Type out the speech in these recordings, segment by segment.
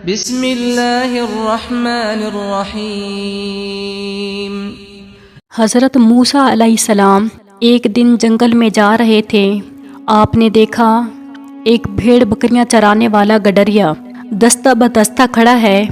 بسم اللہ الرحمن الرحیم۔ حضرت موسیٰ علیہ السلام ایک دن جنگل میں جا رہے تھے۔ آپ نے دیکھا ایک بھیڑ بکریاں چرانے والا گڈریا دستہ بدستہ کھڑا ہے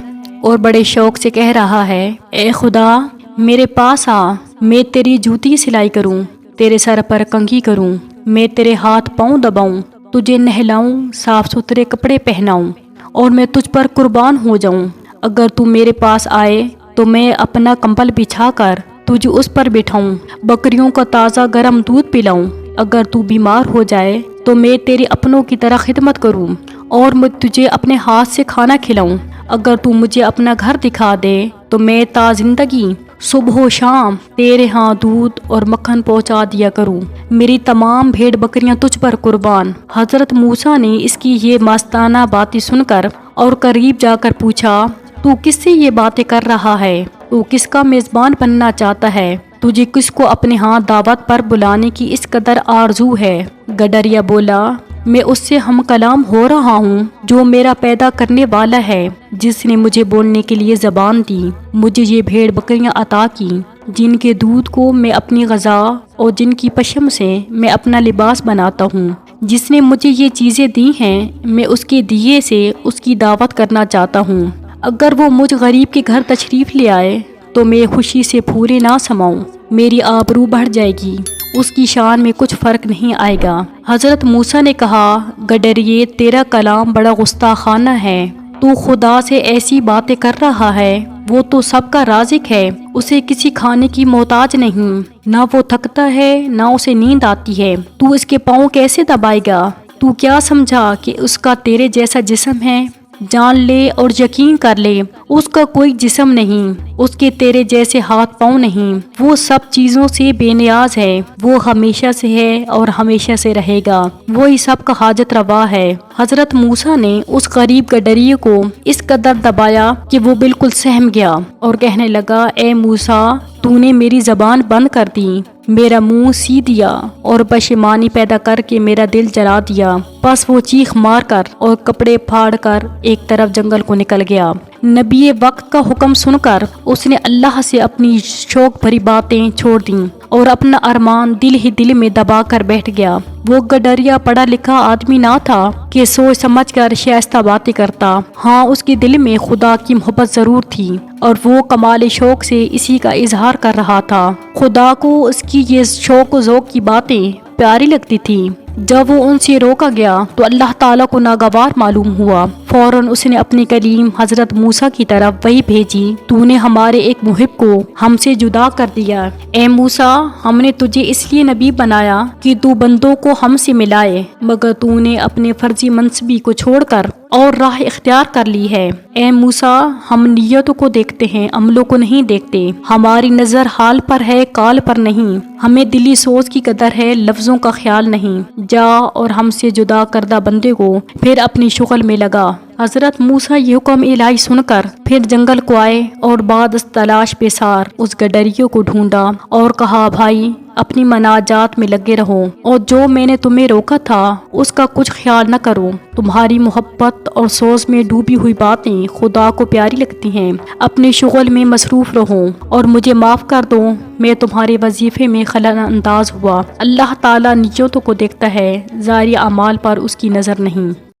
اور بڑے شوق سے کہہ رہا ہے، اے خدا میرے پاس آ، میں تیری جوتی سلائی کروں، تیرے سر پر کنگھی کروں، میں تیرے ہاتھ پاؤں دباؤں، تجھے نہلاؤں، صاف ستھرے کپڑے پہناؤں اور میں تجھ پر قربان ہو جاؤں۔ اگر تو میرے پاس آئے تو میں اپنا کمبل بچھا کر تجھے اس پر بٹھاؤں، بکریوں کا تازہ گرم دودھ پلاؤں۔ اگر تو بیمار ہو جائے تو میں تیرے اپنوں کی طرح خدمت کروں اور میں تجھے اپنے ہاتھ سے کھانا کھلاؤں۔ اگر تو مجھے اپنا گھر دکھا دے تو میں تا زندگی صبح و شام تیرے ہاں دودھ اور مکھن پہنچا دیا کروں۔ میری تمام بھیڑ بکریاں تجھ پر قربان۔ حضرت موسیٰ نے اس کی یہ مستانہ باتیں سن کر اور قریب جا کر پوچھا، تو کس سے یہ باتیں کر رہا ہے؟ تو کس کا میزبان بننا چاہتا ہے؟ تجھے کس کو اپنے ہاں دعوت پر بلانے کی اس قدر آرزو ہے؟ گڈریا بولا، میں اس سے ہم کلام ہو رہا ہوں جو میرا پیدا کرنے والا ہے، جس نے مجھے بولنے کے لیے زبان دی، مجھے یہ بھیڑ بکریاں عطا کی جن کے دودھ کو میں اپنی غذا اور جن کی پشم سے میں اپنا لباس بناتا ہوں۔ جس نے مجھے یہ چیزیں دی ہیں میں اس کے دیے سے اس کی دعوت کرنا چاہتا ہوں۔ اگر وہ مجھ غریب کے گھر تشریف لے آئے تو میں خوشی سے پھولے نہ سماؤں، میری آبرو بڑھ جائے گی، اس کی شان میں کچھ فرق نہیں آئے گا۔ حضرت موسیٰ نے کہا، گڈریے تیرا کلام بڑا گستاخانہ ہے، تو خدا سے ایسی باتیں کر رہا ہے، وہ تو سب کا رازق ہے، اسے کسی کھانے کی محتاج نہیں، نہ وہ تھکتا ہے نہ اسے نیند آتی ہے، تو اس کے پاؤں کیسے دبائے گا؟ تو کیا سمجھا کہ اس کا تیرے جیسا جسم ہے؟ جان لے اور یقین کر لے، اس کا کوئی جسم نہیں، اس کے تیرے جیسے ہاتھ پاؤں نہیں، وہ سب چیزوں سے بے نیاز ہے، وہ ہمیشہ سے ہے اور ہمیشہ سے رہے گا، وہی سب کا حاجت روا ہے۔ حضرت موسیٰ نے اس غریب گڈریے کو اس قدر دبایا کہ وہ بالکل سہم گیا اور کہنے لگا، اے موسیٰ تو نے میری زبان بند کر دی، میرا منہ سی دیا اور پشیمانی پیدا کر کے میرا دل جلا دیا۔ بس وہ چیخ مار کر اور کپڑے پھاڑ کر ایک طرف جنگل کو نکل گیا۔ نبی وقت کا حکم سن کر اس نے اللہ سے اپنی شوق بھری باتیں چھوڑ دیں اور اپنا ارمان دل ہی دل میں دبا کر بیٹھ گیا۔ وہ گڈریا پڑھا لکھا آدمی نہ تھا کہ سوچ سمجھ کر شائستہ باتیں کرتا، ہاں اس کے دل میں خدا کی محبت ضرور تھی اور وہ کمال شوق سے اسی کا اظہار کر رہا تھا۔ خدا کو اس کی یہ شوق و ذوق کی باتیں پیاری لگتی تھی۔ جب وہ ان سے روکا گیا تو اللہ تعالیٰ کو ناگوار معلوم ہوا، فوراً اس نے اپنی کلیم حضرت موسیٰ کی طرف وحی بھیجی، تو نے ہمارے ایک محب کو ہم سے جدا کر دیا۔ اے موسیٰ ہم نے تجھے اس لیے نبی بنایا کہ تو بندوں کو ہم سے ملائے، مگر تو نے اپنے فرضی منصبی کو چھوڑ کر اور راہ اختیار کر لی ہے۔ اے موسیٰ ہم نیتوں کو دیکھتے ہیں، عملوں کو نہیں دیکھتے، ہماری نظر حال پر ہے کال پر نہیں، ہمیں دلی سوچ کی قدر ہے لفظوں کا خیال نہیں۔ جا اور ہم سے جدا کردہ بندے کو پھر اپنی شغل میں لگا۔ حضرت موسیٰ یہ حکم الہی سن کر پھر جنگل کو آئے اور بعد از تلاش بیسار اس گڈریے کو ڈھونڈا اور کہا، بھائی اپنی مناجات میں لگے رہو اور جو میں نے تمہیں روکا تھا اس کا کچھ خیال نہ کرو، تمہاری محبت اور سوز میں ڈوبی ہوئی باتیں خدا کو پیاری لگتی ہیں، اپنے شغل میں مصروف رہو اور مجھے معاف کر دو، میں تمہارے وظیفے میں خلل انداز ہوا۔ اللہ تعالیٰ نیتوں کو دیکھتا ہے، ظاہری اعمال پر اس کی نظر نہیں۔